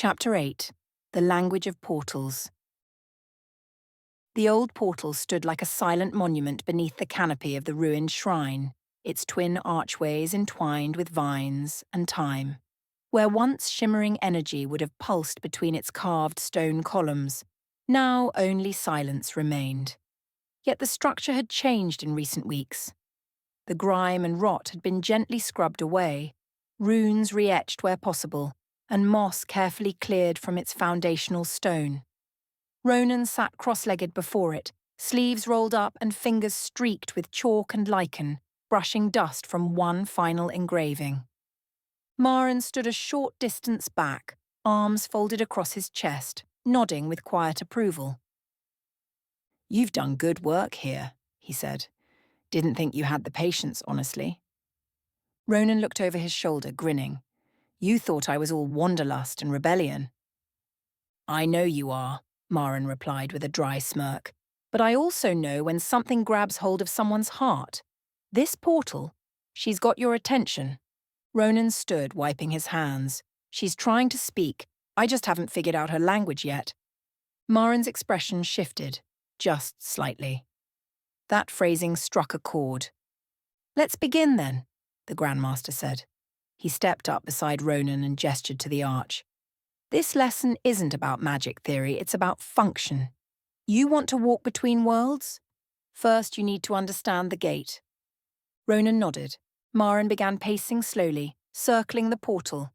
Chapter 8. The Language of Portals. The old portal stood like a silent monument beneath the canopy of the ruined shrine, its twin archways entwined with vines and time. Where once shimmering energy would have pulsed between its carved stone columns, now only silence remained. Yet the structure had changed in recent weeks. The grime and rot had been gently scrubbed away, runes re-etched where possible, and moss carefully cleared from its foundational stone. Ronan sat cross-legged before it, sleeves rolled up and fingers streaked with chalk and lichen, brushing dust from one final engraving. Maren stood a short distance back, arms folded across his chest, nodding with quiet approval. "You've done good work here," he said. "Didn't think you had the patience, honestly." Ronan looked over his shoulder, grinning. "You thought I was all wanderlust and rebellion." "I know you are," Maren replied with a dry smirk. "But I also know when something grabs hold of someone's heart. This portal, she's got your attention." Ronan stood, wiping his hands. "She's trying to speak. I just haven't figured out her language yet." Maren's expression shifted, just slightly. That phrasing struck a chord. "Let's begin then," the Grandmaster said. He stepped up beside Ronan and gestured to the arch. "This lesson isn't about magic theory, it's about function. You want to walk between worlds? First, you need to understand the gate." Ronan nodded. Maren began pacing slowly, circling the portal.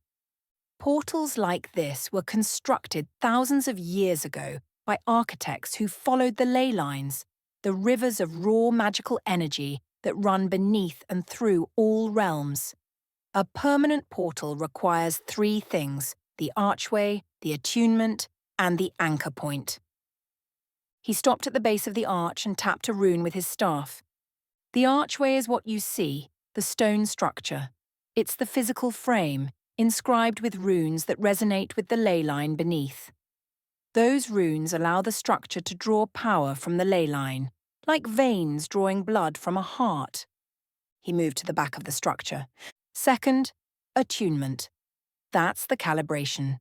Portals like this were constructed thousands of years ago by architects who followed the ley lines, the rivers of raw magical energy that run beneath and through all realms. A permanent portal requires three things: the archway, the attunement, and the anchor point. He stopped at the base of the arch and tapped a rune with his staff. The archway is what you see, the stone structure. It's the physical frame, inscribed with runes that resonate with the ley line beneath. Those runes allow the structure to draw power from the ley line, like veins drawing blood from a heart. He moved to the back of the structure. Second, attunement. That's the calibration.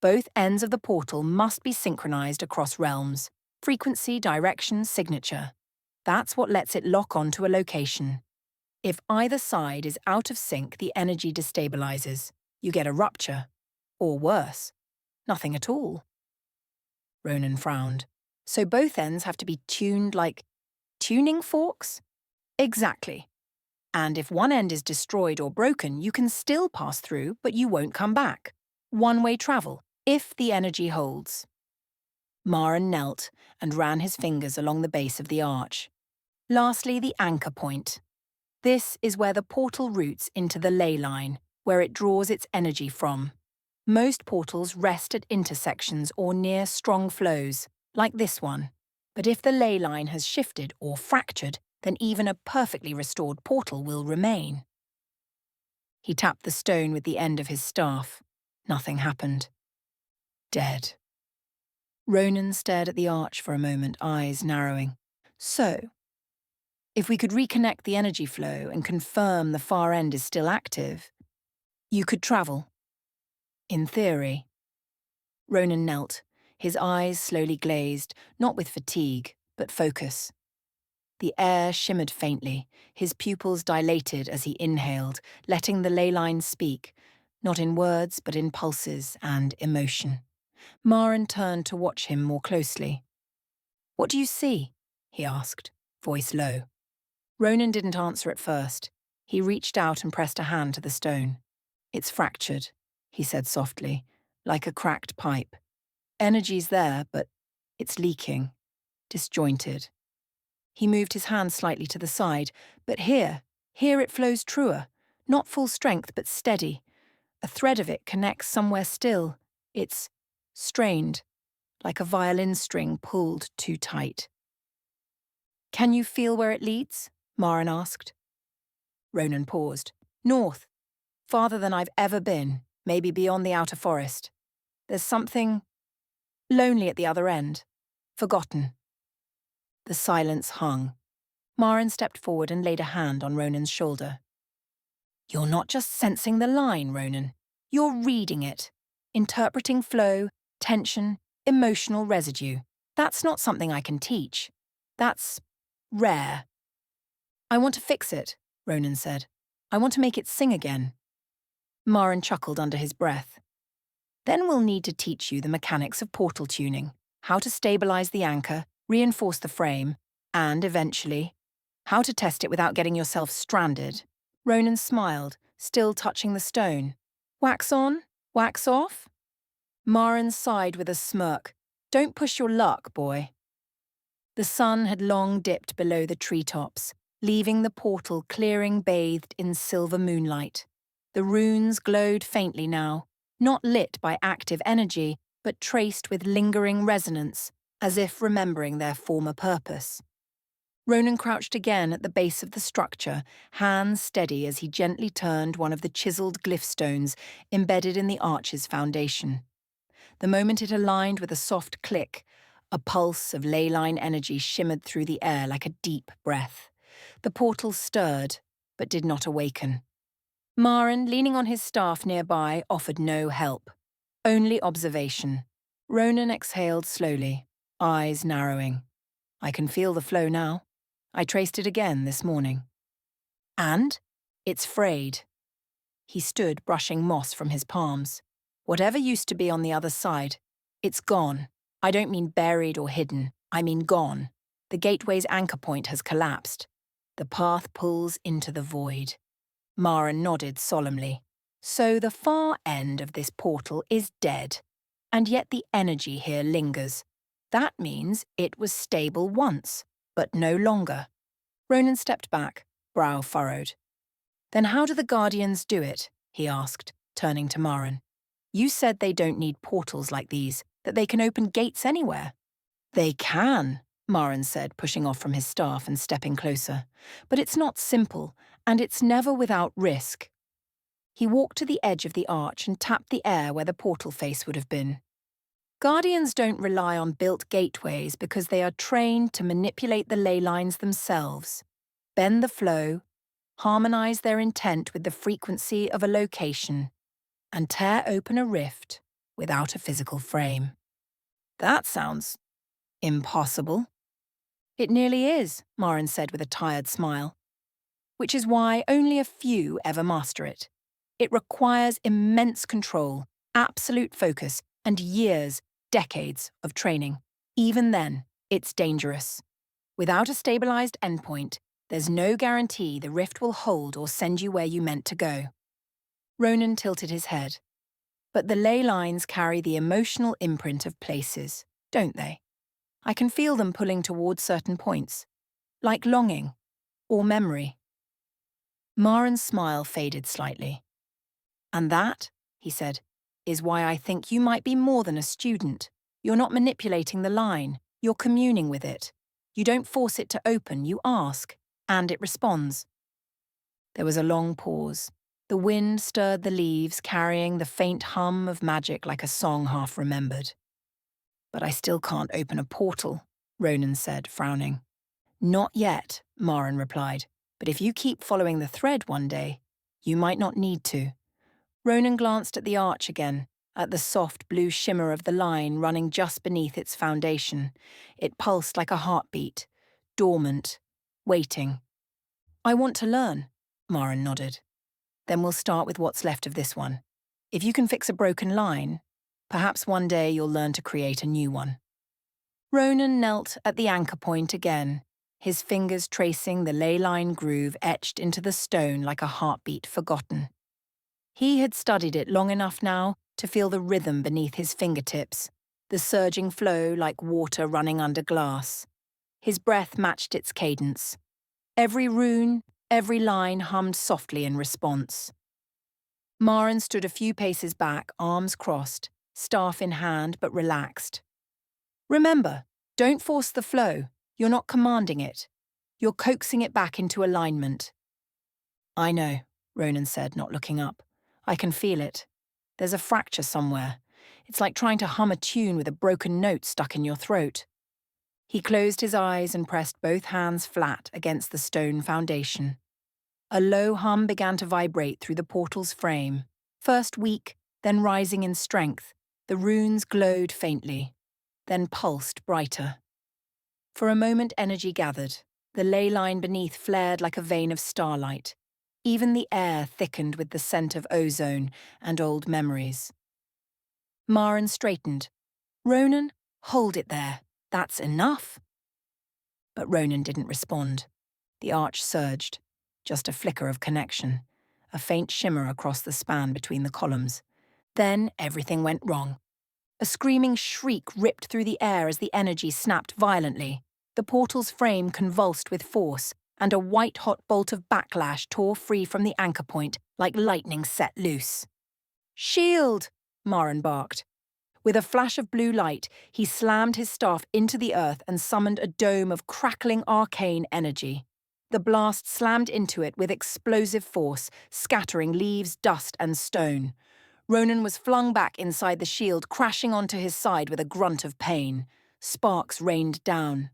Both ends of the portal must be synchronized across realms. Frequency, direction, signature. That's what lets it lock onto a location. If either side is out of sync, the energy destabilizes. You get a rupture. Or worse, nothing at all. Ronan frowned. "So both ends have to be tuned like tuning forks?" "Exactly. And if one end is destroyed or broken, you can still pass through, but you won't come back. One-way travel, if the energy holds." Maren knelt and ran his fingers along the base of the arch. Lastly, the anchor point. This is where the portal roots into the ley line, where it draws its energy from. Most portals rest at intersections or near strong flows, like this one. But if the ley line has shifted or fractured, then even a perfectly restored portal will remain. He tapped the stone with the end of his staff. Nothing happened. Dead. Ronan stared at the arch for a moment, eyes narrowing. "So, if we could reconnect the energy flow and confirm the far end is still active, you could travel. In theory." Ronan knelt, his eyes slowly glazed, not with fatigue, but focus. The air shimmered faintly, his pupils dilated as he inhaled, letting the ley line speak, not in words but in pulses and emotion. Maren turned to watch him more closely. "What do you see?" he asked, voice low. Ronan didn't answer at first. He reached out and pressed a hand to the stone. "It's fractured," he said softly, "like a cracked pipe. Energy's there, but it's leaking, disjointed." He moved his hand slightly to the side, but here it flows truer, not full strength but steady. A thread of it connects somewhere still. It's strained, like a violin string pulled too tight. "Can you feel where it leads?" Maren asked. Ronan paused. "North. Farther than I've ever been, maybe beyond the outer forest. There's something lonely at the other end. Forgotten." The silence hung. Maren stepped forward and laid a hand on Ronan's shoulder. "You're not just sensing the line, Ronan. You're reading it. interpreting flow, tension, emotional residue. That's not something I can teach. That's rare. I want to fix it, Ronan said. I want to make it sing again. Maren chuckled under his breath. Then we'll need to teach you the mechanics of portal tuning, how to stabilize the anchor, reinforce the frame, and, eventually, how to test it without getting yourself stranded. Ronan smiled, still touching the stone. Wax on, wax off? Maren sighed with a smirk. Don't push your luck, boy. The sun had long dipped below the treetops, leaving the portal clearing bathed in silver moonlight. The runes glowed faintly now, not lit by active energy, but traced with lingering resonance, as if remembering their former purpose. Ronan crouched again at the base of the structure, hands steady as he gently turned one of the chiseled glyph stones embedded in the arch's foundation. The moment it aligned with a soft click, a pulse of ley line energy shimmered through the air like a deep breath. The portal stirred, but did not awaken. Maren, leaning on his staff nearby, offered no help. Only observation. Ronan exhaled slowly, eyes narrowing. I can feel the flow now. I traced it again this morning. And? It's frayed. He stood, brushing moss from his palms. Whatever used to be on the other side, it's gone. I don't mean buried or hidden. I mean gone. The gateway's anchor point has collapsed. The path pulls into the void. Maren nodded solemnly. So the far end of this portal is dead. And yet the energy here lingers. That means it was stable once, but no longer. Ronan stepped back, brow furrowed. Then how do the Guardians do it? He asked, turning to Maren. You said they don't need portals like these, that they can open gates anywhere. They can, Maren said, pushing off from his staff and stepping closer. But it's not simple, and it's never without risk. He walked to the edge of the arch and tapped the air where the portal face would have been. Guardians don't rely on built gateways because they are trained to manipulate the ley lines themselves, bend the flow, harmonize their intent with the frequency of a location, and tear open a rift without a physical frame. That sounds impossible. It nearly is, Maren said with a tired smile. Which is why only a few ever master it. It requires immense control, absolute focus, and years, decades of training. Even then, it's dangerous. Without a stabilized endpoint, there's no guarantee the rift will hold or send you where you meant to go. Ronan tilted his head. But the ley lines carry the emotional imprint of places, don't they? I can feel them pulling towards certain points, like longing or memory. Maren's smile faded slightly. And that, he said, is why I think you might be more than a student. You're not manipulating the line, you're communing with it. You don't force it to open, you ask, and it responds. There was a long pause. The wind stirred the leaves, carrying the faint hum of magic like a song half remembered. But I still can't open a portal, Ronan said, frowning. Not yet, Maren replied, but if you keep following the thread one day, you might not need to. Ronan glanced at the arch again, at the soft blue shimmer of the line running just beneath its foundation. It pulsed like a heartbeat, dormant, waiting. I want to learn, Maren nodded. Then we'll start with what's left of this one. If you can fix a broken line, perhaps one day you'll learn to create a new one. Ronan knelt at the anchor point again, his fingers tracing the ley line groove etched into the stone like a heartbeat forgotten. He had studied it long enough now to feel the rhythm beneath his fingertips, the surging flow like water running under glass. His breath matched its cadence. Every rune, every line hummed softly in response. Maren stood a few paces back, arms crossed, staff in hand but relaxed. Remember, don't force the flow. You're not commanding it. You're coaxing it back into alignment. I know, Ronan said, not looking up. I can feel it. There's a fracture somewhere. It's like trying to hum a tune with a broken note stuck in your throat. He closed his eyes and pressed both hands flat against the stone foundation. A low hum began to vibrate through the portal's frame, first weak, then rising in strength. The runes glowed faintly, then pulsed brighter. For a moment energy gathered. The ley line beneath flared like a vein of starlight. Even the air thickened with the scent of ozone and old memories. Maren straightened. "Ronan, hold it there. That's enough." But Ronan didn't respond. The arch surged. Just a flicker of connection, a faint shimmer across the span between the columns. Then everything went wrong. A screaming shriek ripped through the air as the energy snapped violently. The portal's frame convulsed with force, and a white-hot bolt of backlash tore free from the anchor point like lightning set loose. "Shield!" Maren barked. With a flash of blue light, he slammed his staff into the earth and summoned a dome of crackling arcane energy. The blast slammed into it with explosive force, scattering leaves, dust, and stone. Ronan was flung back inside the shield, crashing onto his side with a grunt of pain. Sparks rained down.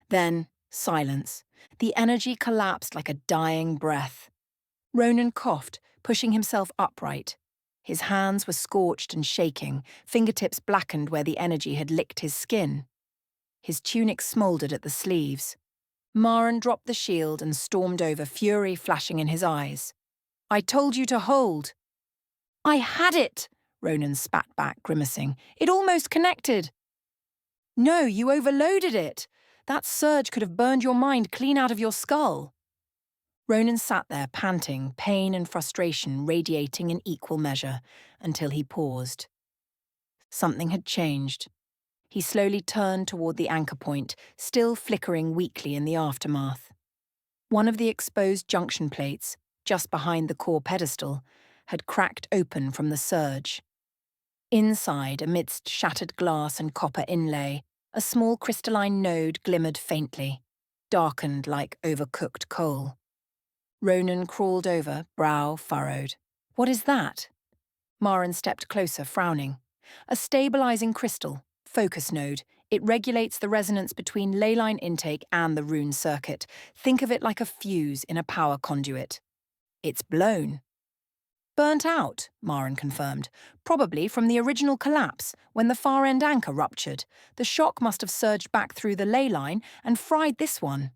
Then, silence. The energy collapsed like a dying breath. Ronan coughed, pushing himself upright. His hands were scorched and shaking, fingertips blackened where the energy had licked his skin. His tunic smouldered at the sleeves. Maren dropped the shield and stormed over, fury flashing in his eyes. "I told you to hold." "I had it!" Ronan spat back, grimacing. "It almost connected." "No, you overloaded it. That surge could have burned your mind clean out of your skull." Ronan sat there, panting, pain and frustration radiating in equal measure, until he paused. Something had changed. He slowly turned toward the anchor point, still flickering weakly in the aftermath. One of the exposed junction plates, just behind the core pedestal, had cracked open from the surge. Inside, amidst shattered glass and copper inlay, a small crystalline node glimmered faintly, darkened like overcooked coal. Ronan crawled over, brow furrowed. "What is that?" Maren stepped closer, frowning. "A stabilizing crystal, focus node. It regulates the resonance between leyline intake and the rune circuit. Think of it like a fuse in a power conduit." "It's blown." "Burnt out," Maren confirmed. "Probably from the original collapse, when the far-end anchor ruptured. The shock must have surged back through the ley line and fried this one."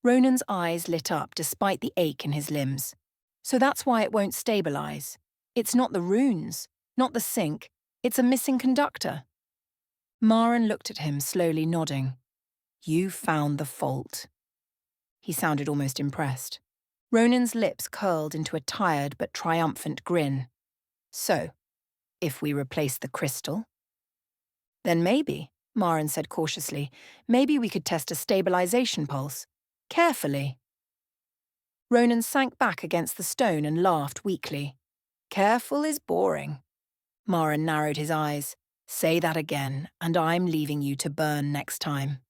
Ronan's eyes lit up despite the ache in his limbs. "So that's why it won't stabilize. It's not the runes, not the sync. It's a missing conductor." Maren looked at him, slowly nodding. "You found the fault." He sounded almost impressed. Ronan's lips curled into a tired but triumphant grin. "So, if we replace the crystal?" "Then maybe," Maren said cautiously, "maybe we could test a stabilization pulse. Carefully." Ronan sank back against the stone and laughed weakly. "Careful is boring." Maren narrowed his eyes. "Say that again, and I'm leaving you to burn next time."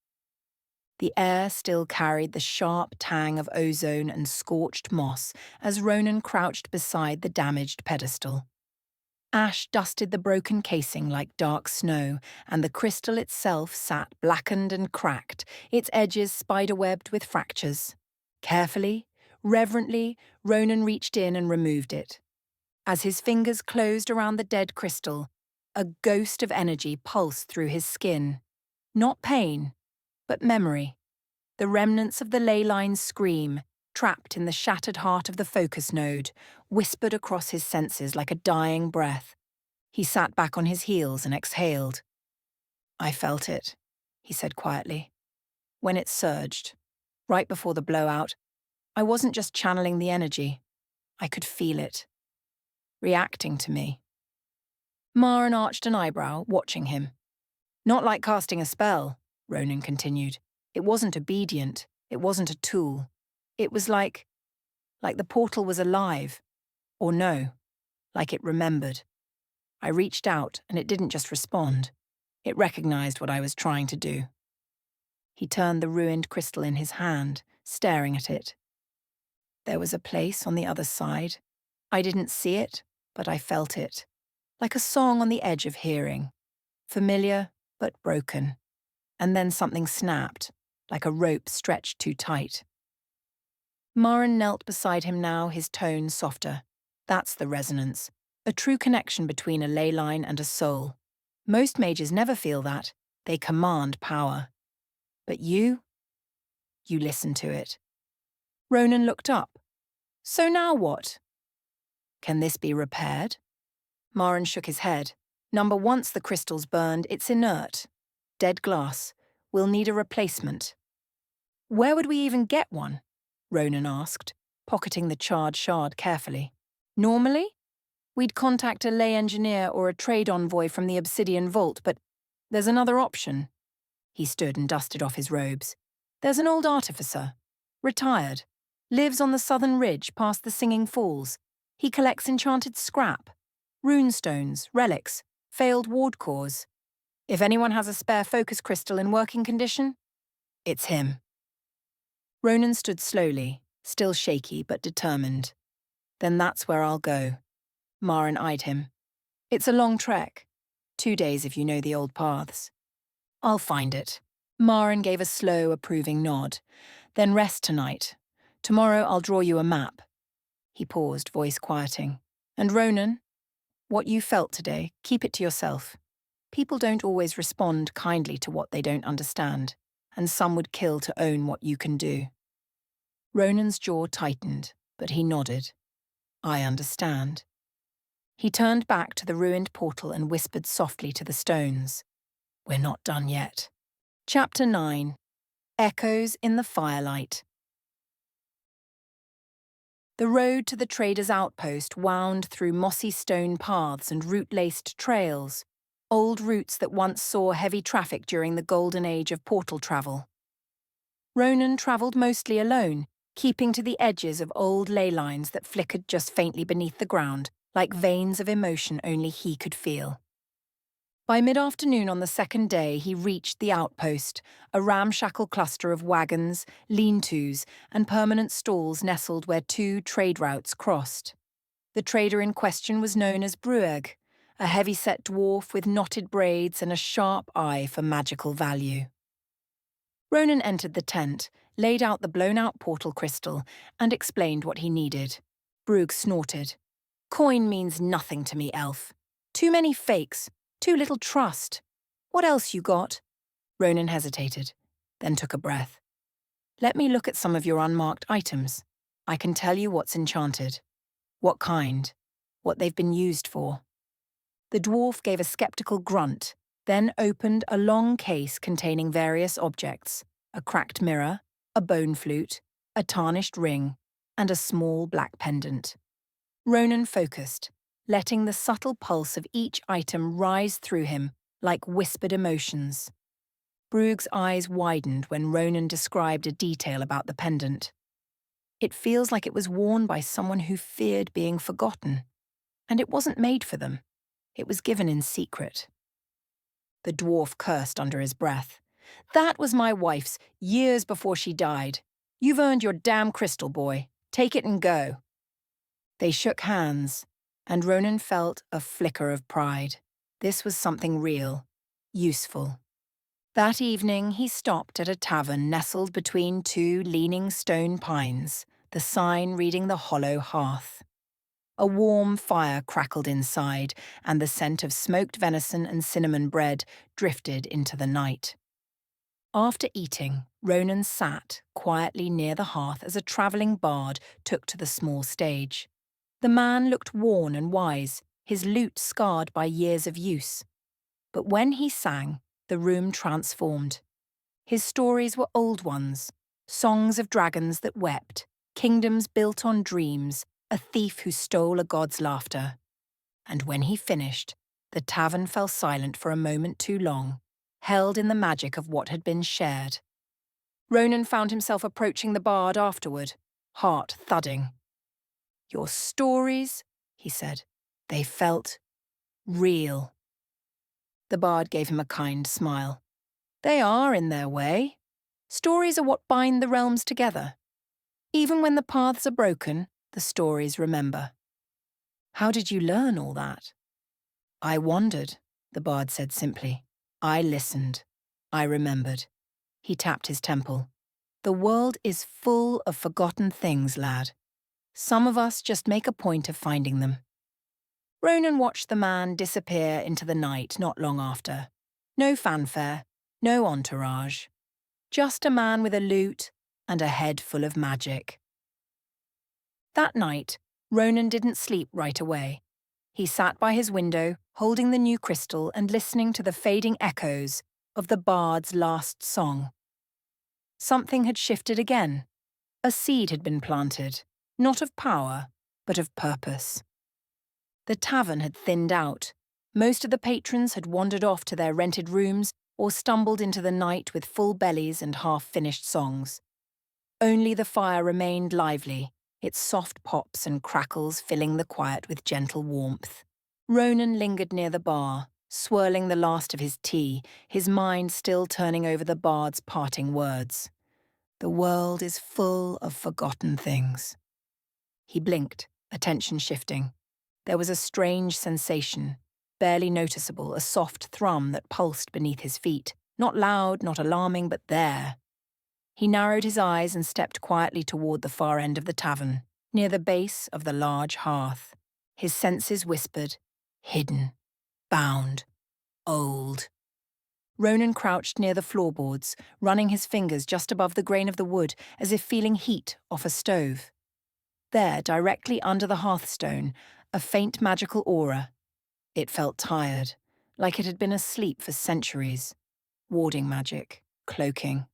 The air still carried the sharp tang of ozone and scorched moss as Ronan crouched beside the damaged pedestal. Ash dusted the broken casing like dark snow, and the crystal itself sat blackened and cracked, its edges spiderwebbed with fractures. Carefully, reverently, Ronan reached in and removed it. As his fingers closed around the dead crystal, a ghost of energy pulsed through his skin. Not pain, but memory. The remnants of the ley line's scream, trapped in the shattered heart of the focus node, whispered across his senses like a dying breath. He sat back on his heels and exhaled. "I felt it," he said quietly. "When it surged, right before the blowout, I wasn't just channeling the energy. I could feel it. Reacting to me." Maren arched an eyebrow, watching him. "Not like casting a spell," Ronan continued. "It wasn't obedient. It wasn't a tool. It was like the portal was alive. Or no, like it remembered. I reached out, and it didn't just respond. It recognized what I was trying to do." He turned the ruined crystal in his hand, staring at it. "There was a place on the other side. I didn't see it, but I felt it. Like a song on the edge of hearing. Familiar, but broken. And then something snapped, like a rope stretched too tight." Maren knelt beside him now, his tone softer. "That's the resonance. A true connection between a ley line and a soul. Most mages never feel that. They command power. But you listen to it. Ronan looked up. So now what? Can this be repaired? Maren shook his head. Number, once the crystal's burned, it's inert. Dead glass. We'll need a replacement. Where would we even get one? Ronan asked, pocketing the charred shard carefully. Normally, we'd contact a lay engineer or a trade envoy from the obsidian vault, but there's another option. He stood and dusted off his robes. There's an old artificer, retired, lives on the southern ridge past the Singing Falls. He collects enchanted scrap, runestones, relics, failed ward cores. If anyone has a spare focus crystal in working condition, it's him. Ronan stood slowly, still shaky but determined. Then that's where I'll go. Maren eyed him. It's a long trek. 2 days if you know the old paths. I'll find it. Maren gave a slow, approving nod. Then rest tonight. Tomorrow I'll draw you a map. He paused, voice quieting. And Ronan, what you felt today, keep it to yourself. People don't always respond kindly to what they don't understand, and some would kill to own what you can do. Ronan's jaw tightened, but he nodded. I understand. He turned back to the ruined portal and whispered softly to the stones. We're not done yet. Chapter 9. Echoes in the Firelight. The road to the trader's outpost wound through mossy stone paths and root-laced trails, old routes that once saw heavy traffic during the golden age of portal travel. Ronan travelled mostly alone, keeping to the edges of old ley lines that flickered just faintly beneath the ground, like veins of emotion only he could feel. By mid-afternoon on the second day, he reached the outpost, a ramshackle cluster of wagons, lean-tos, and permanent stalls nestled where 2 trade routes crossed. The trader in question was known as Brews, a heavy-set dwarf with knotted braids and a sharp eye for magical value. Ronan entered the tent, laid out the blown-out portal crystal, and explained what he needed. Brews snorted. Coin means nothing to me, elf. Too many fakes. Too little trust. What else you got? Ronan hesitated, then took a breath. Let me look at some of your unmarked items. I can tell you what's enchanted. What kind. What they've been used for. The dwarf gave a skeptical grunt, then opened a long case containing various objects, a cracked mirror, a bone flute, a tarnished ring, and a small black pendant. Ronan focused, letting the subtle pulse of each item rise through him like whispered emotions. Brug's eyes widened when Ronan described a detail about the pendant. It feels like it was worn by someone who feared being forgotten. And it wasn't made for them. It was given in secret. The dwarf cursed under his breath. That was my wife's, years before she died. You've earned your damn crystal, boy. Take it and go. They shook hands, and Ronan felt a flicker of pride. This was something real, useful. That evening he stopped at a tavern nestled between 2 leaning stone pines, the sign reading the hollow hearth. A warm fire crackled inside, and the scent of smoked venison and cinnamon bread drifted into the night. After eating, Ronan sat quietly near the hearth as a travelling bard took to the small stage. The man looked worn and wise, his lute scarred by years of use. But when he sang, the room transformed. His stories were old ones, songs of dragons that wept, kingdoms built on dreams, a thief who stole a god's laughter. And when he finished, the tavern fell silent for a moment too long, held in the magic of what had been shared. Ronan found himself approaching the bard afterward, heart thudding. Your stories, he said, they felt real. The bard gave him a kind smile. They are in their way. Stories are what bind the realms together. Even when the paths are broken, the stories remember. How did you learn all that? I wandered, the bard said simply. I listened. I remembered. He tapped his temple. The world is full of forgotten things, lad. Some of us just make a point of finding them. Ronan watched the man disappear into the night not long after. No fanfare, no entourage. Just a man with a lute and a head full of magic. That night, Ronan didn't sleep right away. He sat by his window, holding the new crystal and listening to the fading echoes of the bard's last song. Something had shifted again. A seed had been planted, not of power, but of purpose. The tavern had thinned out. Most of the patrons had wandered off to their rented rooms or stumbled into the night with full bellies and half-finished songs. Only the fire remained lively, its soft pops and crackles filling the quiet with gentle warmth. Ronan lingered near the bar, swirling the last of his tea, his mind still turning over the bard's parting words. The world is full of forgotten things. He blinked, attention shifting. There was a strange sensation, barely noticeable, a soft thrum that pulsed beneath his feet. Not loud, not alarming, but there. He narrowed his eyes and stepped quietly toward the far end of the tavern, near the base of the large hearth. His senses whispered, hidden, bound, old. Ronan crouched near the floorboards, running his fingers just above the grain of the wood as if feeling heat off a stove. There, directly under the hearthstone, a faint magical aura. It felt tired, like it had been asleep for centuries. Warding magic, cloaking.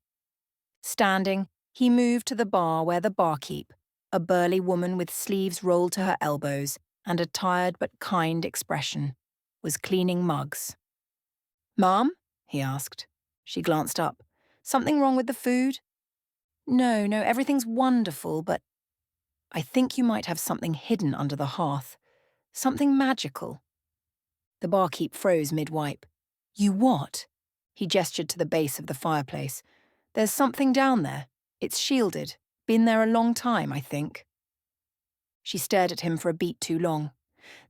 Standing, he moved to the bar where the barkeep, a burly woman with sleeves rolled to her elbows and a tired but kind expression, was cleaning mugs. "Ma'am?" he asked. She glanced up. "Something wrong with the food?" No, everything's wonderful, but I think you might have something hidden under the hearth. Something magical." The barkeep froze mid-wipe. "You what?" He gestured to the base of the fireplace. "There's something down there. It's shielded. Been there a long time, I think." She stared at him for a beat too long.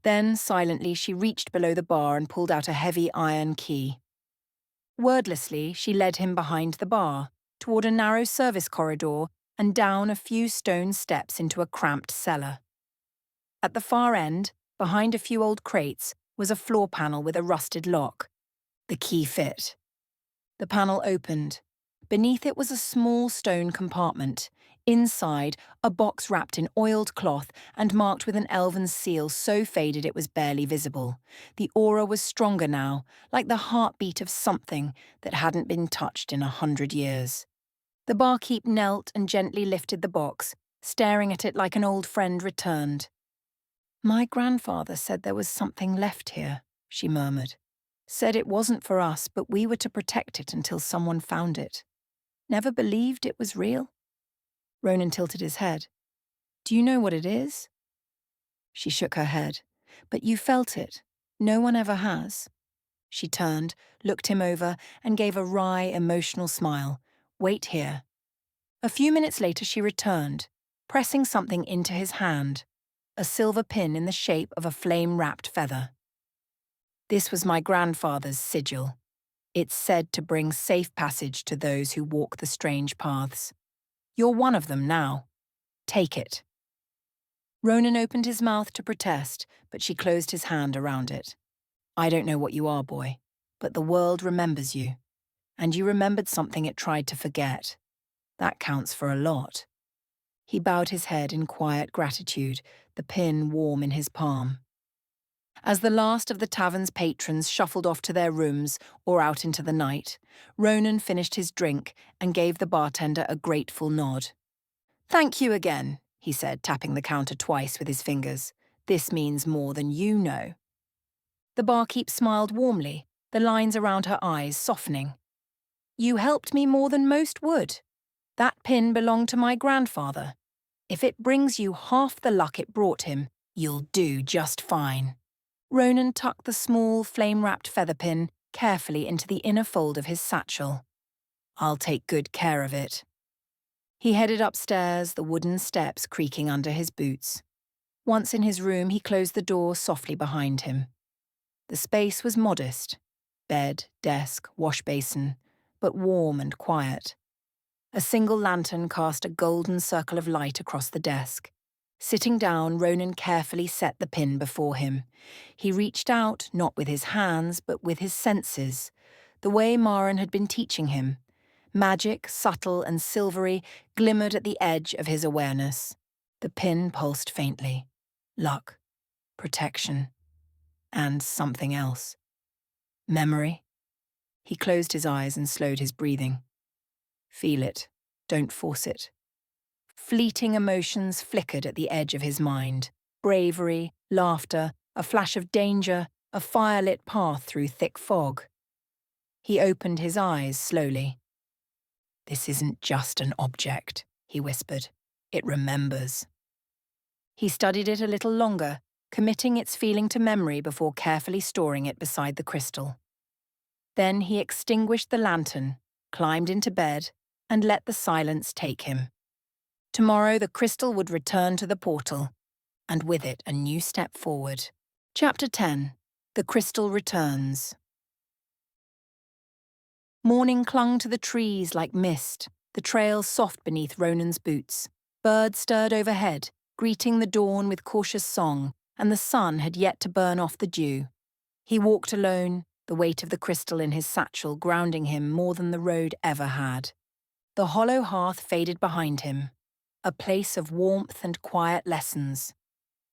Then, silently, she reached below the bar and pulled out a heavy iron key. Wordlessly, she led him behind the bar, toward a narrow service corridor and down a few stone steps into a cramped cellar. At the far end, behind a few old crates, was a floor panel with a rusted lock. The key fit. The panel opened. Beneath it was a small stone compartment. Inside, a box wrapped in oiled cloth and marked with an elven seal so faded it was barely visible. The aura was stronger now, like the heartbeat of something that hadn't been touched in 100 years. The barkeep knelt and gently lifted the box, staring at it like an old friend returned. "My grandfather said there was something left here," she murmured. "Said it wasn't for us, but we were to protect it until someone found it. Never believed it was real?" Ronan tilted his head. "Do you know what it is?" She shook her head. "But you felt it. No one ever has." She turned, looked him over, and gave a wry, emotional smile. "Wait here." A few minutes later she returned, pressing something into his hand, a silver pin in the shape of a flame-wrapped feather. "This was my grandfather's sigil. It's said to bring safe passage to those who walk the strange paths. You're one of them now. Take it." Ronan opened his mouth to protest, but she closed his hand around it. "I don't know what you are, boy, but the world remembers you. And you remembered something it tried to forget. That counts for a lot." He bowed his head in quiet gratitude, the pin warm in his palm. As the last of the tavern's patrons shuffled off to their rooms or out into the night, Ronan finished his drink and gave the bartender a grateful nod. "Thank you again," he said, tapping the counter twice with his fingers. "This means more than you know." The barkeep smiled warmly, the lines around her eyes softening. "You helped me more than most would. That pin belonged to my grandfather. If it brings you half the luck it brought him, you'll do just fine." Ronan tucked the small, flame-wrapped feather pin carefully into the inner fold of his satchel. "I'll take good care of it." He headed upstairs, the wooden steps creaking under his boots. Once in his room, he closed the door softly behind him. The space was modest. Bed, desk, wash basin, but warm and quiet. A single lantern cast a golden circle of light across the desk. Sitting down, Ronan carefully set the pin before him. He reached out, not with his hands, but with his senses, the way Maren had been teaching him. Magic, subtle and silvery, glimmered at the edge of his awareness. The pin pulsed faintly. Luck, protection, and something else. Memory. He closed his eyes and slowed his breathing. Feel it. Don't force it. Fleeting emotions flickered at the edge of his mind. Bravery, laughter, a flash of danger, a firelit path through thick fog. He opened his eyes slowly. This isn't just an object, he whispered. It remembers. He studied it a little longer, committing its feeling to memory before carefully storing it beside the crystal. Then he extinguished the lantern, climbed into bed, and let the silence take him. Tomorrow the crystal would return to the portal, and with it a new step forward. Chapter 10. The Crystal Returns. Morning clung to the trees like mist, the trail soft beneath Ronan's boots. Birds stirred overhead, greeting the dawn with cautious song, and the sun had yet to burn off the dew. He walked alone, the weight of the crystal in his satchel grounding him more than the road ever had. The hollow hearth faded behind him, a place of warmth and quiet lessons.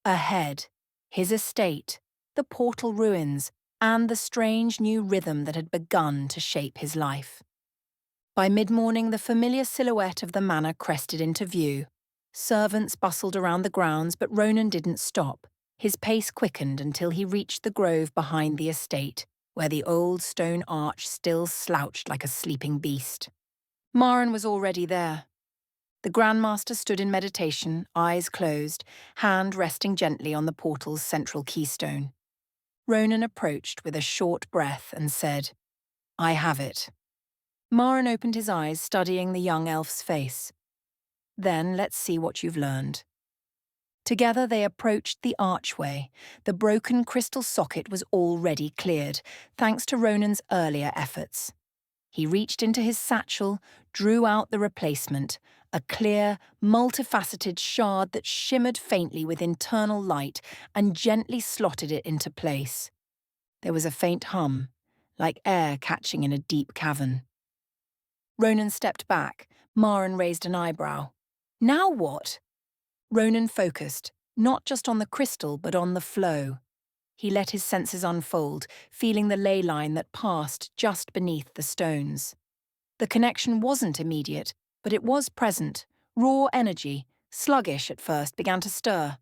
Ahead, his estate, the portal ruins, and the strange new rhythm that had begun to shape his life. By mid-morning, the familiar silhouette of the manor crested into view. Servants bustled around the grounds, but Ronan didn't stop. His pace quickened until he reached the grove behind the estate, where the old stone arch still slouched like a sleeping beast. Maren was already there. The Grandmaster stood in meditation, eyes closed, hand resting gently on the portal's central keystone. Ronan approached with a short breath and said, "I have it." Maren opened his eyes, studying the young elf's face. "Then let's see what you've learned." Together they approached the archway. The broken crystal socket was already cleared, thanks to Ronan's earlier efforts. He reached into his satchel, drew out the replacement, a clear, multifaceted shard that shimmered faintly with internal light, and gently slotted it into place. There was a faint hum, like air catching in a deep cavern. Ronan stepped back. Maren raised an eyebrow. "Now what?" Ronan focused, not just on the crystal, but on the flow. He let his senses unfold, feeling the ley line that passed just beneath the stones. The connection wasn't immediate, but it was present. Raw energy, sluggish at first, began to stir.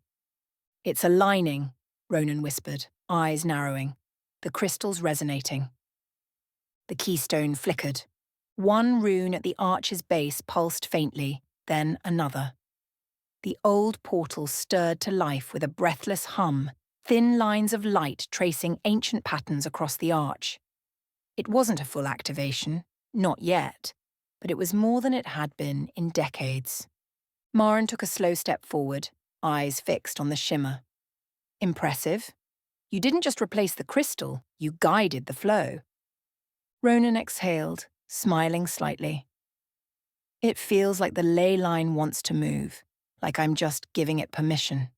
"It's aligning," Ronan whispered, eyes narrowing. The crystals resonating. The keystone flickered. One rune at the arch's base pulsed faintly, then another. The old portal stirred to life with a breathless hum, thin lines of light tracing ancient patterns across the arch. It wasn't a full activation, not yet, but it was more than it had been in decades. Maren took a slow step forward, eyes fixed on the shimmer. "Impressive. You didn't just replace the crystal, you guided the flow." Ronan exhaled, smiling slightly. "It feels like the ley line wants to move, like I'm just giving it permission."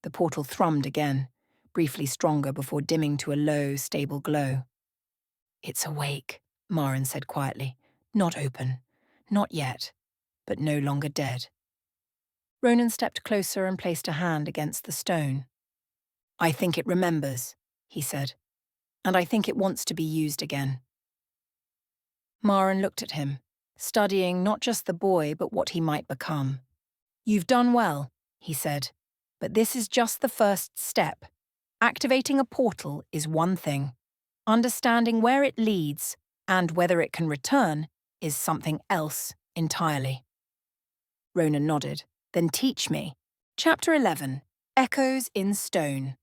The portal thrummed again, briefly stronger before dimming to a low, stable glow. "It's awake," Maren said quietly. "Not open. Not yet, but no longer dead." Ronan stepped closer and placed a hand against the stone. "I think it remembers," he said, "and I think it wants to be used again." Maren looked at him, studying not just the boy, but what he might become. "You've done well," he said, "but this is just the first step. Activating a portal is one thing. Understanding where it leads, and whether it can return, is something else entirely." Ronan nodded. "Then teach me." Chapter 11. Echoes in Stone.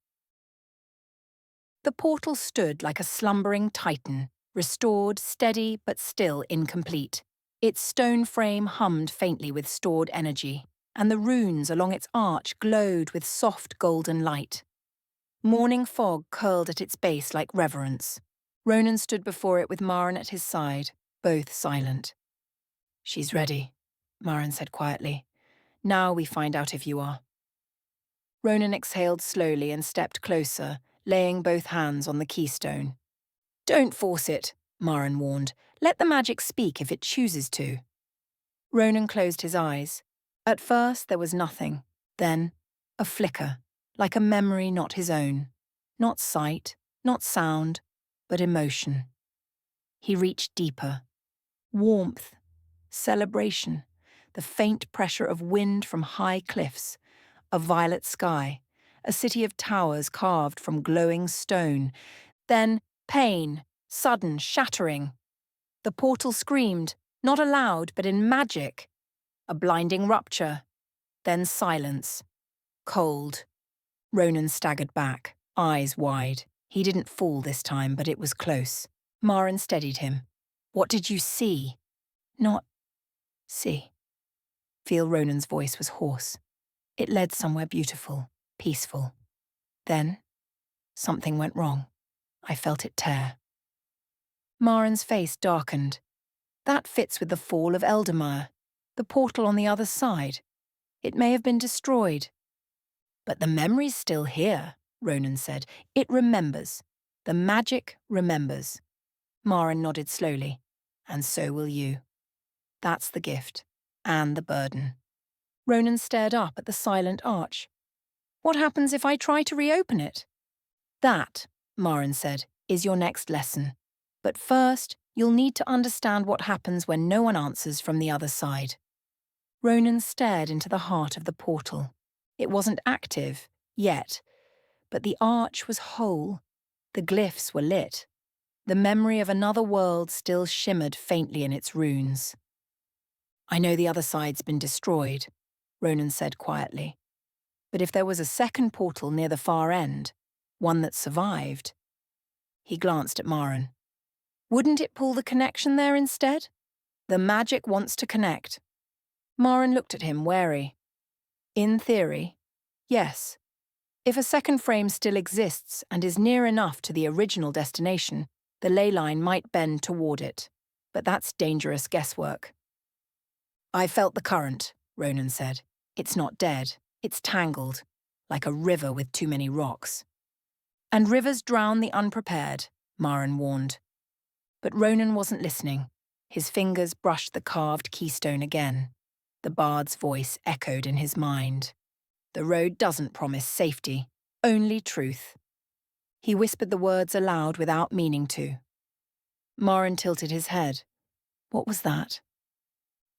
The portal stood like a slumbering titan, restored, steady, but still incomplete. Its stone frame hummed faintly with stored energy, and the runes along its arch glowed with soft golden light. Morning fog curled at its base like reverence. Ronan stood before it with Maren at his side, both silent. "She's ready," Maren said quietly. Now we find out if you are. Ronan exhaled slowly and stepped closer, laying both hands on the keystone. Don't force it, Maren warned. Let the magic speak if it chooses to. Ronan closed his eyes. At first there was nothing. Then, a flicker, like a memory not his own. Not sight, not sound, but emotion. He reached deeper. Warmth, celebration, the faint pressure of wind from high cliffs, a violet sky, a city of towers carved from glowing stone. Then pain, sudden, shattering. The portal screamed, not aloud, but in magic. A blinding rupture. Then silence. Cold. Ronan staggered back, eyes wide. He didn't fall this time, but it was close. Maren steadied him. What did you see? Not see. Feel Ronan's voice was hoarse. It led somewhere beautiful, peaceful. Then, something went wrong. I felt it tear. Maren's face darkened. That fits with the fall of Eldermire, the portal on the other side. It may have been destroyed. But the memory's still here, Ronan said. It remembers. The magic remembers. Maren nodded slowly. And so will you. That's the gift. And the burden. Ronan stared up at the silent arch. What happens if I try to reopen it? That, Maren said, is your next lesson. But first, you'll need to understand what happens when no one answers from the other side. Ronan stared into the heart of the portal. It wasn't active, yet, but the arch was whole. The glyphs were lit. The memory of another world still shimmered faintly in its runes. I know the other side's been destroyed, Ronan said quietly. But if there was a second portal near the far end, one that survived... He glanced at Maren. Wouldn't it pull the connection there instead? The magic wants to connect. Maren looked at him, wary. In theory, yes. If a second frame still exists and is near enough to the original destination, the ley line might bend toward it. But that's dangerous guesswork. I felt the current, Ronan said. It's not dead. It's tangled, like a river with too many rocks. And rivers drown the unprepared, Maren warned. But Ronan wasn't listening. His fingers brushed the carved keystone again. The bard's voice echoed in his mind. The road doesn't promise safety, only truth. He whispered the words aloud without meaning to. Maren tilted his head. What was that?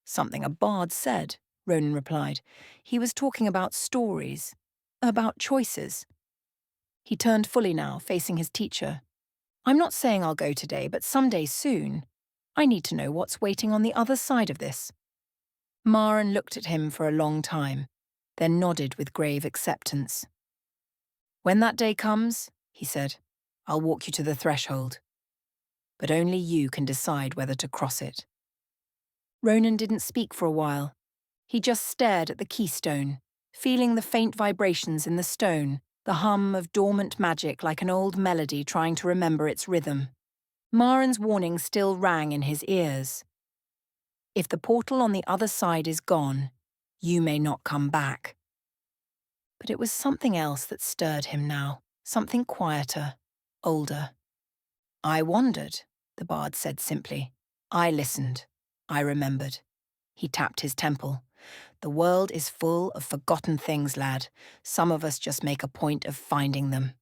Something a bard said, Ronan replied. He was talking about stories, about choices. He turned fully now, facing his teacher. I'm not saying I'll go today, but someday soon. I need to know what's waiting on the other side of this. Maren looked at him for a long time, then nodded with grave acceptance. When that day comes, he said, I'll walk you to the threshold. But only you can decide whether to cross it. Ronan didn't speak for a while. He just stared at the keystone, feeling the faint vibrations in the stone, the hum of dormant magic like an old melody trying to remember its rhythm. Maren's warning still rang in his ears. If the portal on the other side is gone, you may not come back. But it was something else that stirred him now, something quieter, older. I wandered, the bard said simply. I listened. I remembered. He tapped his temple. The world is full of forgotten things, lad. Some of us just make a point of finding them.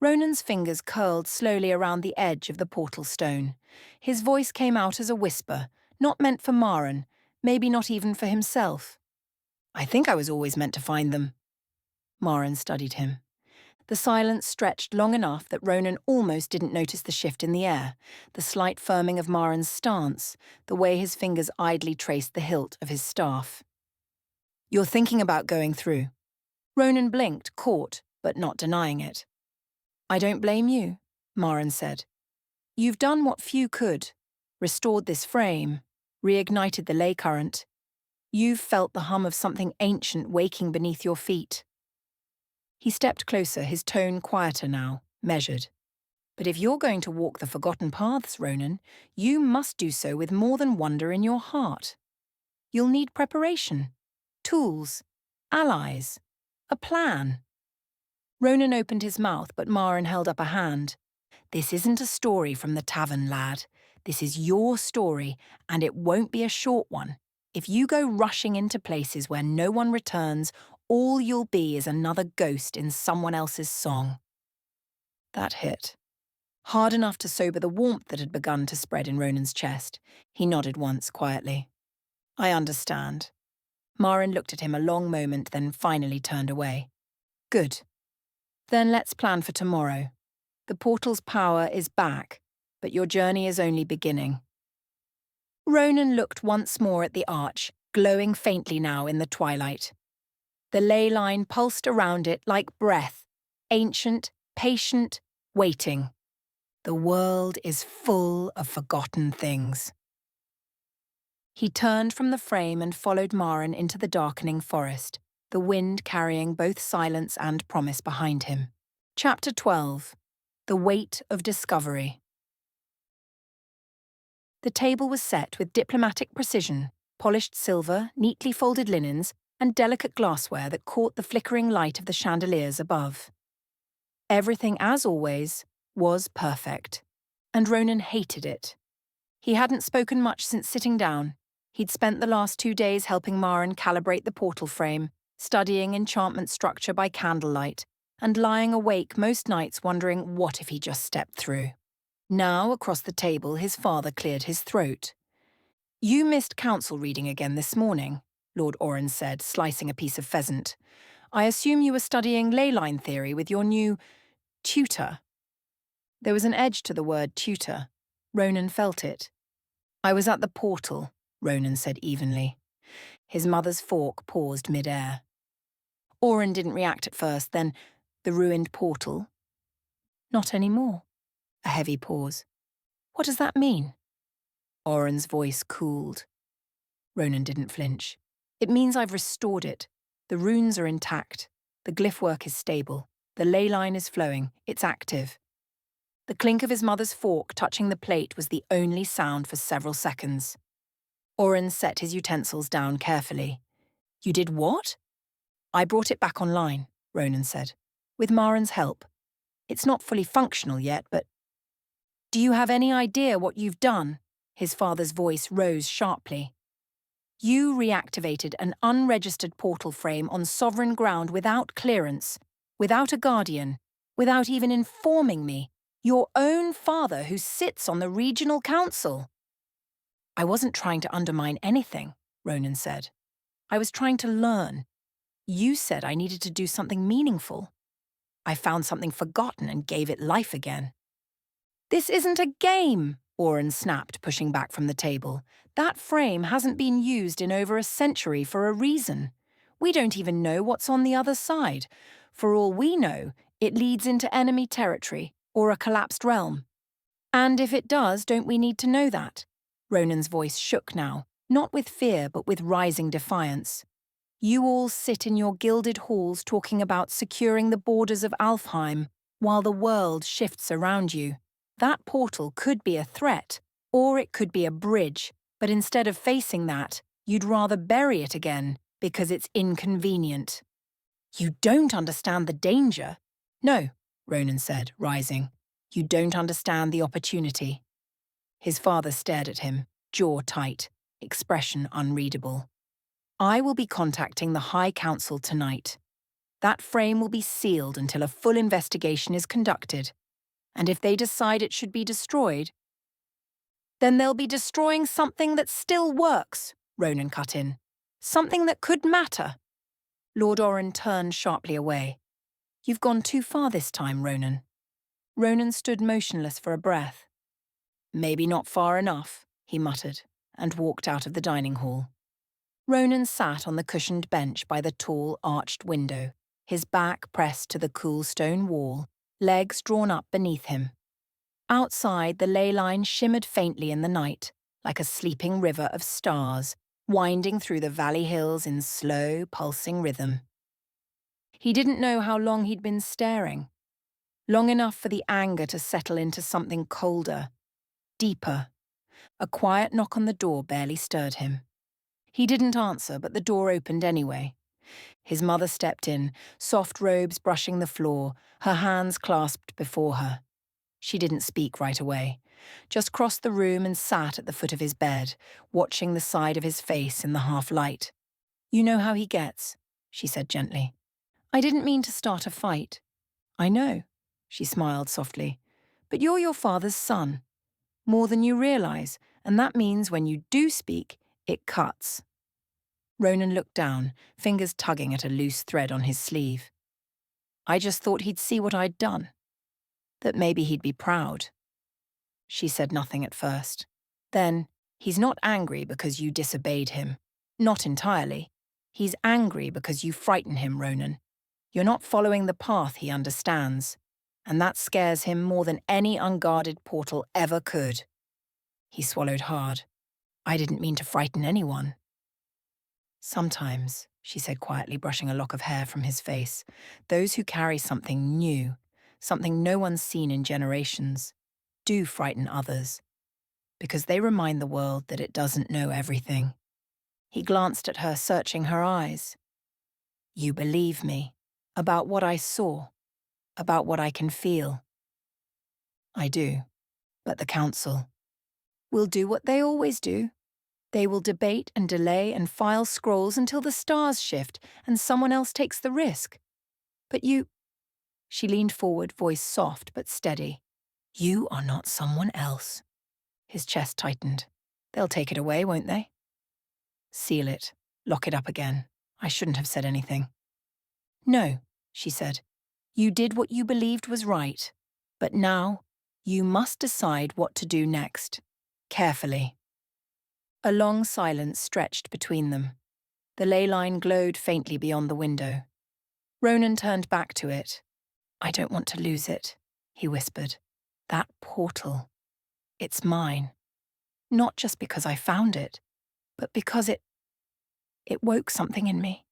Ronan's fingers curled slowly around the edge of the portal stone. His voice came out as a whisper, not meant for Maren, maybe not even for himself. I think I was always meant to find them. Maren studied him. The silence stretched long enough that Ronan almost didn't notice the shift in the air, the slight firming of Maren's stance, the way his fingers idly traced the hilt of his staff. You're thinking about going through. Ronan blinked, caught, but not denying it. I don't blame you, Maren said. You've done what few could, restored this frame, reignited the ley current. You've felt the hum of something ancient waking beneath your feet. He stepped closer, his tone quieter now, measured. But if you're going to walk the forgotten paths, Ronan, you must do so with more than wonder in your heart. You'll need preparation. Tools. Allies. A plan. Ronan opened his mouth, but Maren held up a hand. This isn't a story from the tavern, lad. This is your story, and it won't be a short one. If you go rushing into places where no one returns, all you'll be is another ghost in someone else's song. That hit. Hard enough to sober the warmth that had begun to spread in Ronan's chest. He nodded once quietly. I understand. Maren looked at him a long moment, then finally turned away. Good. Then let's plan for tomorrow. The portal's power is back, but your journey is only beginning. Ronan looked once more at the arch, glowing faintly now in the twilight. The ley line pulsed around it like breath, ancient, patient, waiting. The world is full of forgotten things. He turned from the frame and followed Maren into the darkening forest, the wind carrying both silence and promise behind him. Chapter 12. The Weight of Discovery. The table was set with diplomatic precision, polished silver, neatly folded linens, and delicate glassware that caught the flickering light of the chandeliers above. Everything, as always, was perfect, and Ronan hated it. He hadn't spoken much since sitting down. He'd spent the last 2 days helping Maren calibrate the portal frame, studying enchantment structure by candlelight, and lying awake most nights wondering what if he just stepped through. Now, across the table, his father cleared his throat. You missed council reading again this morning, Lord Oren said, slicing a piece of pheasant. I assume you were studying ley line theory with your new tutor. There was an edge to the word tutor. Ronan felt it. I was at the portal, Ronan said evenly. His mother's fork paused mid-air. Oren didn't react at first, then, the ruined portal? Not anymore. A heavy pause. What does that mean? Oren's voice cooled. Ronan didn't flinch. It means I've restored it. The runes are intact. The glyph work is stable. The ley line is flowing. It's active. The clink of his mother's fork touching the plate was the only sound for several seconds. Oren set his utensils down carefully. You did what? I brought it back online, Ronan said, with Maren's help. It's not fully functional yet, but... Do you have any idea what you've done? His father's voice rose sharply. You reactivated an unregistered portal frame on sovereign ground without clearance, without a guardian, without even informing me. Your own father who sits on the regional council. I wasn't trying to undermine anything, Ronan said. I was trying to learn. You said I needed to do something meaningful. I found something forgotten and gave it life again. This isn't a game, Oren snapped, pushing back from the table. That frame hasn't been used in over a century for a reason. We don't even know what's on the other side. For all we know, it leads into enemy territory or a collapsed realm. And if it does, don't we need to know that? Ronan's voice shook now, not with fear but with rising defiance. You all sit in your gilded halls talking about securing the borders of Alfheim while the world shifts around you. That portal could be a threat, or it could be a bridge, but instead of facing that, you'd rather bury it again because it's inconvenient. You don't understand the danger. No, Ronan said, rising. You don't understand the opportunity. His father stared at him, jaw tight, expression unreadable. I will be contacting the High Council tonight. That frame will be sealed until a full investigation is conducted. And if they decide it should be destroyed, then they'll be destroying something that still works, Ronan cut in. Something that could matter. Lord Oren turned sharply away. You've gone too far this time, Ronan. Ronan stood motionless for a breath. Maybe not far enough, he muttered, and walked out of the dining hall. Ronan sat on the cushioned bench by the tall, arched window, his back pressed to the cool stone wall, legs drawn up beneath him. Outside, the ley line shimmered faintly in the night, like a sleeping river of stars, winding through the valley hills in slow, pulsing rhythm. He didn't know how long he'd been staring. Long enough for the anger to settle into something colder, deeper. A quiet knock on the door barely stirred him. He didn't answer, but the door opened anyway. His mother stepped in, soft robes brushing the floor, her hands clasped before her. She didn't speak right away, just crossed the room and sat at the foot of his bed, watching the side of his face in the half-light. "You know how he gets," she said gently. "I didn't mean to start a fight." "I know," she smiled softly. "But you're your father's son. More than you realize, and that means when you do speak, it cuts." Ronan looked down, fingers tugging at a loose thread on his sleeve. "I just thought he'd see what I'd done. That maybe he'd be proud." She said nothing at first. Then, "He's not angry because you disobeyed him. Not entirely. He's angry because you frighten him, Ronan. You're not following the path he understands. And that scares him more than any unguarded portal ever could." He swallowed hard. "I didn't mean to frighten anyone." "Sometimes," she said quietly, brushing a lock of hair from his face, "those who carry something new, something no one's seen in generations, do frighten others, because they remind the world that it doesn't know everything." He glanced at her, searching her eyes. "You believe me, about what I saw, about what I can feel." "I do, but the council will do what they always do. They will debate and delay and file scrolls until the stars shift and someone else takes the risk. But you—" She leaned forward, voice soft but steady. "You are not someone else." His chest tightened. "They'll take it away, won't they?" "Seal it. Lock it up again. I shouldn't have said anything." "No," she said. "You did what you believed was right. But now, you must decide what to do next. Carefully." A long silence stretched between them. The ley line glowed faintly beyond the window. Ronan turned back to it. "I don't want to lose it," he whispered. "That portal. It's mine. Not just because I found it, but because it woke something in me.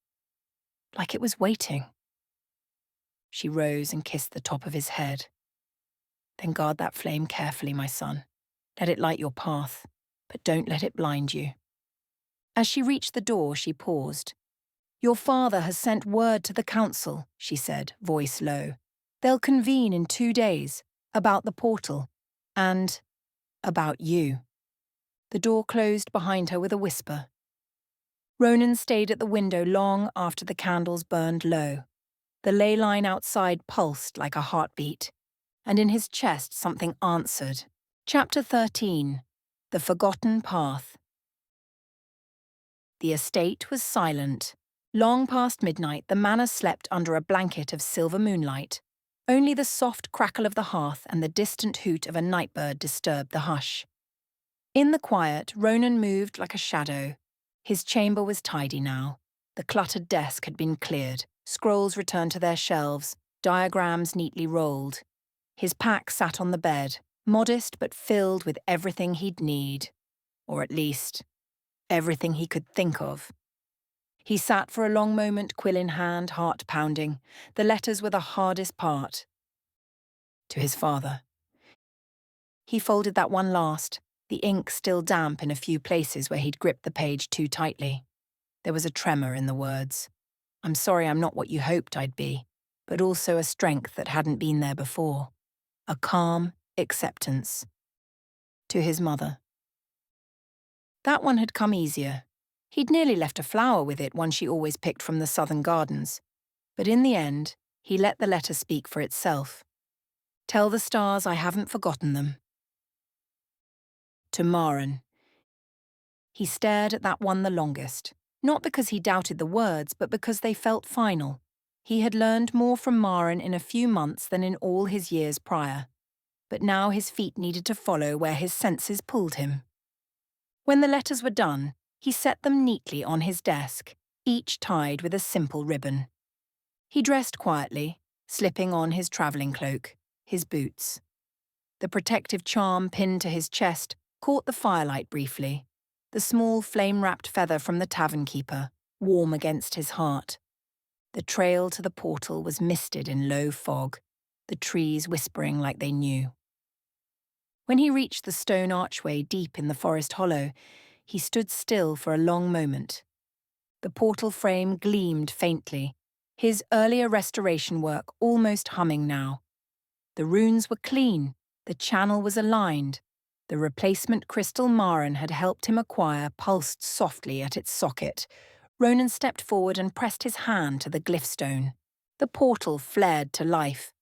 Like it was waiting." She rose and kissed the top of his head. "Then guard that flame carefully, my son. Let it light your path, but don't let it blind you." As she reached the door, she paused. "Your father has sent word to the council," she said, voice low. "They'll convene in 2 days, about the portal, and about you." The door closed behind her with a whisper. Ronan stayed at the window long after the candles burned low. The ley line outside pulsed like a heartbeat, and in his chest something answered. Chapter 13. The Forgotten Path. The estate was silent. Long past midnight, the manor slept under a blanket of silver moonlight. Only the soft crackle of the hearth and the distant hoot of a nightbird disturbed the hush. In the quiet, Ronan moved like a shadow. His chamber was tidy now. The cluttered desk had been cleared, scrolls returned to their shelves, diagrams neatly rolled. His pack sat on the bed, modest but filled with everything he'd need. Or at least, everything he could think of. He sat for a long moment, quill in hand, heart pounding. The letters were the hardest part. To his father. He folded that one last, the ink still damp in a few places where he'd gripped the page too tightly. There was a tremor in the words. "I'm sorry I'm not what you hoped I'd be," but also a strength that hadn't been there before. A calm acceptance. To his mother. That one had come easier. He'd nearly left a flower with it, one she always picked from the southern gardens. But in the end, he let the letter speak for itself. "Tell the stars I haven't forgotten them." To Maren. He stared at that one the longest, not because he doubted the words, but because they felt final. He had learned more from Maren in a few months than in all his years prior. But now his feet needed to follow where his senses pulled him. When the letters were done, he set them neatly on his desk, each tied with a simple ribbon. He dressed quietly, slipping on his travelling cloak, his boots. The protective charm pinned to his chest caught the firelight briefly, the small flame-wrapped feather from the tavern keeper, warm against his heart. The trail to the portal was misted in low fog, the trees whispering like they knew. When he reached the stone archway deep in the forest hollow, He stood still for a long moment. The portal frame gleamed faintly, his earlier restoration work almost humming now. The runes were clean, the channel was aligned. The replacement crystal Maren had helped him acquire pulsed softly at its socket. Ronan stepped forward and pressed his hand to the glyph stone. The portal flared to life.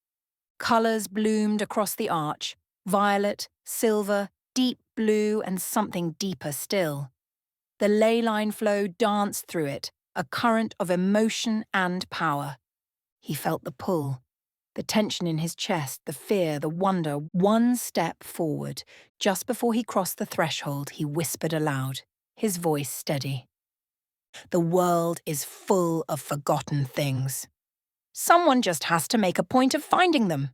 Colours bloomed across the arch, violet, silver, deep blue, and something deeper still. The ley line flow danced through it, a current of emotion and power. He felt the pull, the tension in his chest, the fear, the wonder. One step forward. Just before he crossed the threshold, he whispered aloud, his voice steady. The world is full of forgotten things. Someone just has to make a point of finding them.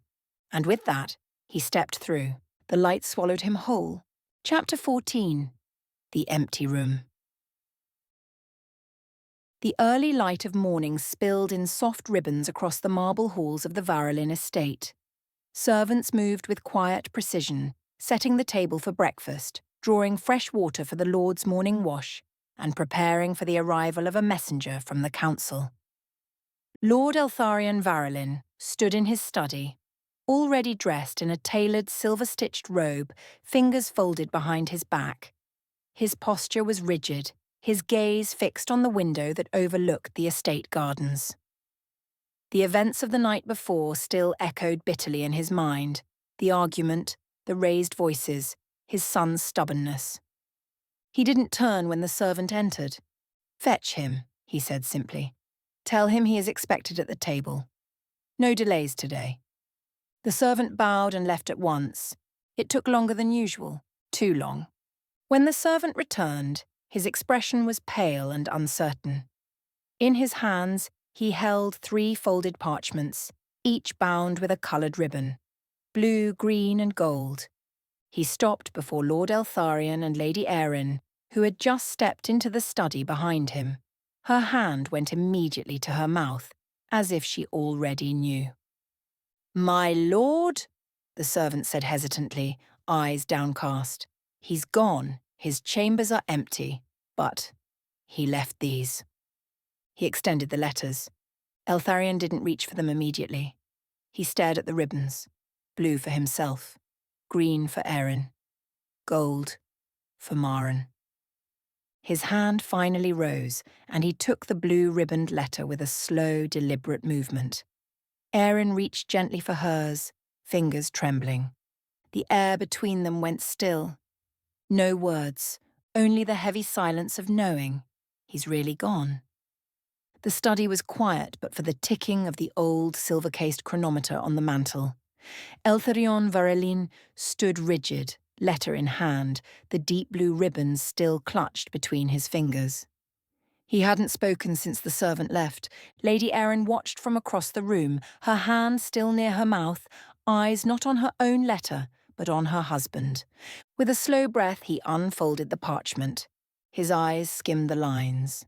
And with that, he stepped through. The light swallowed him whole. Chapter 14. The Empty Room. The early light of morning spilled in soft ribbons across the marble halls of the Varelin estate. Servants moved with quiet precision, setting the table for breakfast, drawing fresh water for the Lord's morning wash, and preparing for the arrival of a messenger from the council. Lord Eltharion Varelin stood in his study, already dressed in a tailored silver-stitched robe, fingers folded behind his back. His posture was rigid, his gaze fixed on the window that overlooked the estate gardens. The events of the night before still echoed bitterly in his mind, the argument, the raised voices, his son's stubbornness. He didn't turn when the servant entered. "Fetch him," he said simply. "Tell him he is expected at the table. No delays today." The servant bowed and left at once. It took longer than usual, too long. When the servant returned, his expression was pale and uncertain. In his hands, he held 3 folded parchments, each bound with a coloured ribbon, blue, green, and gold. He stopped before Lord Eltharion and Lady Erin, who had just stepped into the study behind him. Her hand went immediately to her mouth, as if she already knew. "My lord," the servant said hesitantly, eyes downcast. "He's gone. His chambers are empty, but he left these." He extended the letters. Eltharion didn't reach for them immediately. He stared at the ribbons. Blue for himself, green for Erin, gold for Maren. His hand finally rose, and he took the blue-ribboned letter with a slow, deliberate movement. Erin reached gently for hers, fingers trembling. The air between them went still. No words, only the heavy silence of knowing he's really gone. The study was quiet but for the ticking of the old silver-cased chronometer on the mantel. Eltharion Varelin stood rigid, letter in hand, the deep blue ribbons still clutched between his fingers. He hadn't spoken since the servant left. Lady Erin watched from across the room, her hand still near her mouth, eyes not on her own letter, but on her husband. With a slow breath, he unfolded the parchment. His eyes skimmed the lines.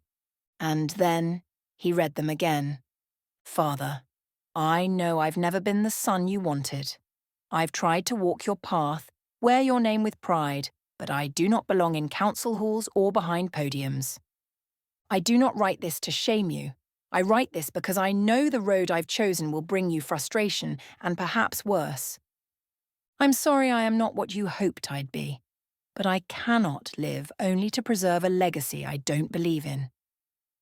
And then he read them again. "Father, I know I've never been the son you wanted. I've tried to walk your path, wear your name with pride, but I do not belong in council halls or behind podiums. I do not write this to shame you. I write this because I know the road I've chosen will bring you frustration and perhaps worse. I'm sorry I am not what you hoped I'd be, but I cannot live only to preserve a legacy I don't believe in.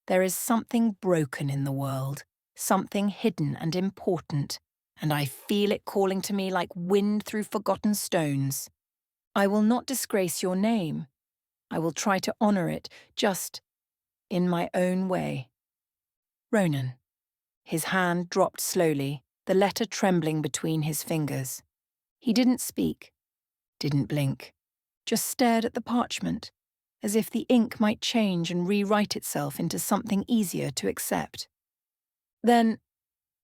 There is something broken in the world, something hidden and important, and I feel it calling to me like wind through forgotten stones. I will not disgrace your name. I will try to honour it, just in my own way. Ronan." His hand dropped slowly, the letter trembling between his fingers. He didn't speak, didn't blink, just stared at the parchment, as if the ink might change and rewrite itself into something easier to accept. Then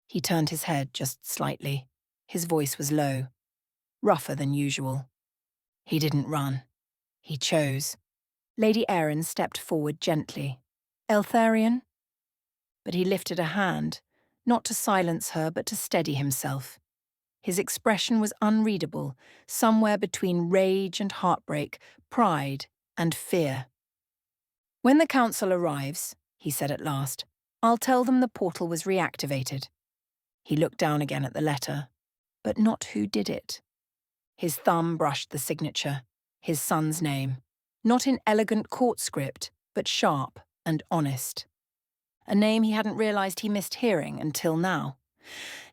he turned his head just slightly. His voice was low, rougher than usual. He didn't run. He chose. Lady Erin stepped forward gently. "Eltharion?" But he lifted a hand, not to silence her but to steady himself. His expression was unreadable, somewhere between rage and heartbreak, pride and fear. When the council arrives, he said at last, I'll tell them the portal was reactivated. He looked down again at the letter, but not who did it. His thumb brushed the signature, his son's name, not in elegant court script, but sharp and honest. A name he hadn't realized he missed hearing until now.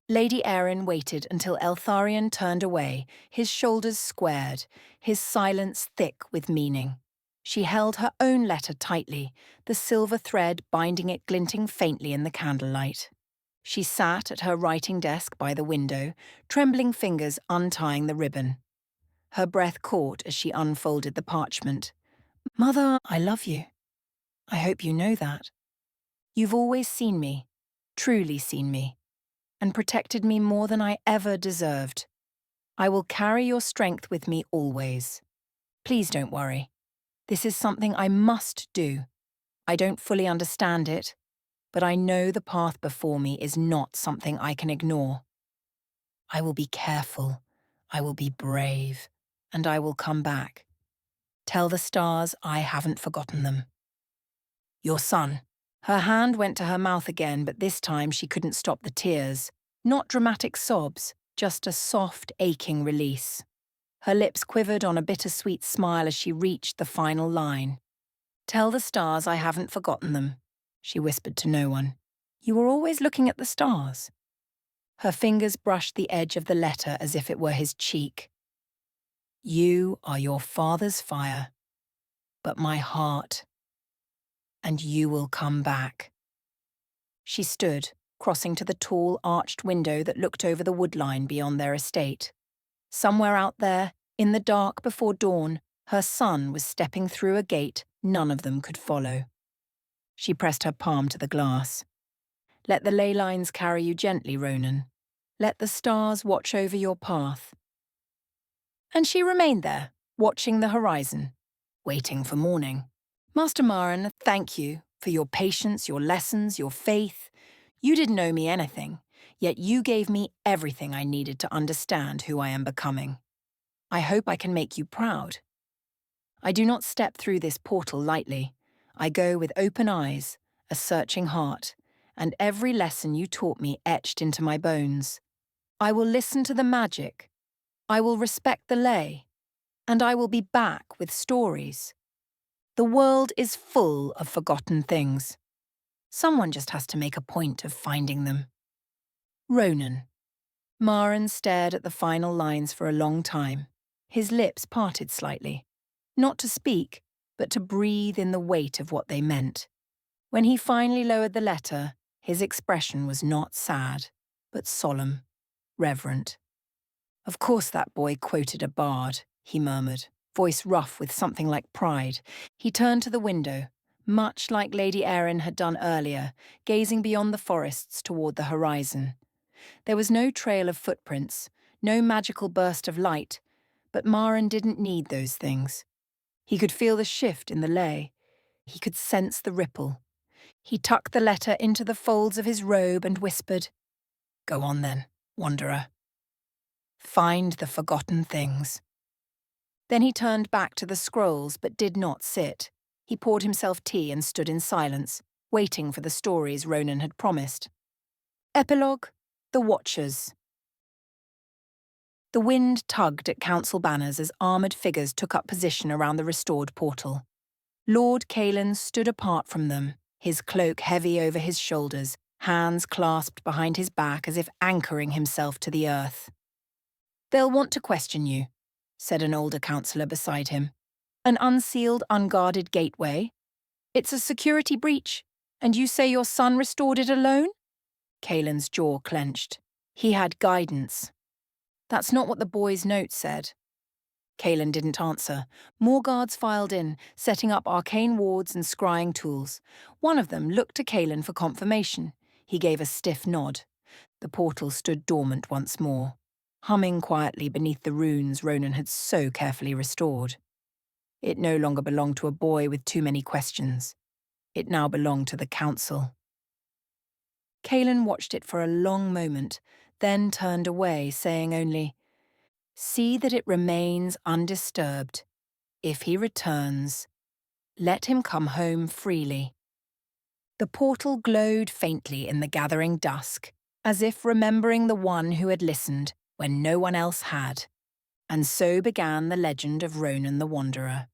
Lady Erin waited until Eltharion turned away, his shoulders squared, his silence thick with meaning. She held her own letter tightly, the silver thread binding it glinting faintly in the candlelight. She sat at her writing desk by the window, trembling fingers untying the ribbon. Her breath caught as she unfolded the parchment. Mother, I love you. I hope you know that. You've always seen me, truly seen me, and protected me more than I ever deserved. I will carry your strength with me always. Please don't worry. This is something I must do. I don't fully understand it, but I know the path before me is not something I can ignore. I will be careful, I will be brave, and I will come back. Tell the stars I haven't forgotten them. Your son. Her hand went to her mouth again, but this time she couldn't stop the tears. Not dramatic sobs, just a soft, aching release. Her lips quivered on a bittersweet smile as she reached the final line. Tell the stars I haven't forgotten them, she whispered to no one. You were always looking at the stars. Her fingers brushed the edge of the letter as if it were his cheek. You are your father's fire, but my heart, and you will come back. She stood, crossing to the tall, arched window that looked over the woodline beyond their estate. Somewhere out there, in the dark before dawn, her son was stepping through a gate none of them could follow. She pressed her palm to the glass. Let the ley lines carry you gently, Ronan. Let the stars watch over your path. And she remained there, watching the horizon, waiting for morning. Master Marin, thank you for your patience, your lessons, your faith. You didn't owe me anything, yet you gave me everything I needed to understand who I am becoming. I hope I can make you proud. I do not step through this portal lightly. I go with open eyes, a searching heart, and every lesson you taught me etched into my bones. I will listen to the magic. I will respect the lay. And I will be back with stories. The world is full of forgotten things. Someone just has to make a point of finding them. Ronan. Marin stared at the final lines for a long time, his lips parted slightly. Not to speak, but to breathe in the weight of what they meant. When he finally lowered the letter, his expression was not sad, but solemn, reverent. Of course that boy quoted a bard, he murmured, voice rough with something like pride. He turned to the window, much like Lady Erin had done earlier, gazing beyond the forests toward the horizon. There was no trail of footprints, no magical burst of light, but Marin didn't need those things. He could feel the shift in the lay. He could sense the ripple. He tucked the letter into the folds of his robe and whispered, Go on then, wanderer. Find the forgotten things. Then he turned back to the scrolls but did not sit. He poured himself tea and stood in silence, waiting for the stories Ronan had promised. Epilogue: The Watchers. The wind tugged at council banners as armoured figures took up position around the restored portal. Lord Kaelin stood apart from them, his cloak heavy over his shoulders, hands clasped behind his back as if anchoring himself to the earth. They'll want to question you, said an older councillor beside him. An unsealed, unguarded gateway? It's a security breach, and you say your son restored it alone? Kaelin's jaw clenched. He had guidance. That's not what the boy's note said. Kaelin didn't answer. More guards filed in, setting up arcane wards and scrying tools. One of them looked to Kaelin for confirmation. He gave a stiff nod. The portal stood dormant once more, humming quietly beneath the runes Ronan had so carefully restored. It no longer belonged to a boy with too many questions. It now belonged to the council. Kaelin watched it for a long moment, then turned away, saying only, See that it remains undisturbed. If he returns, Let him come home freely. The portal glowed faintly in the gathering dusk, as if remembering the one who had listened when no one else had. And so began the legend of Ronan the Wanderer.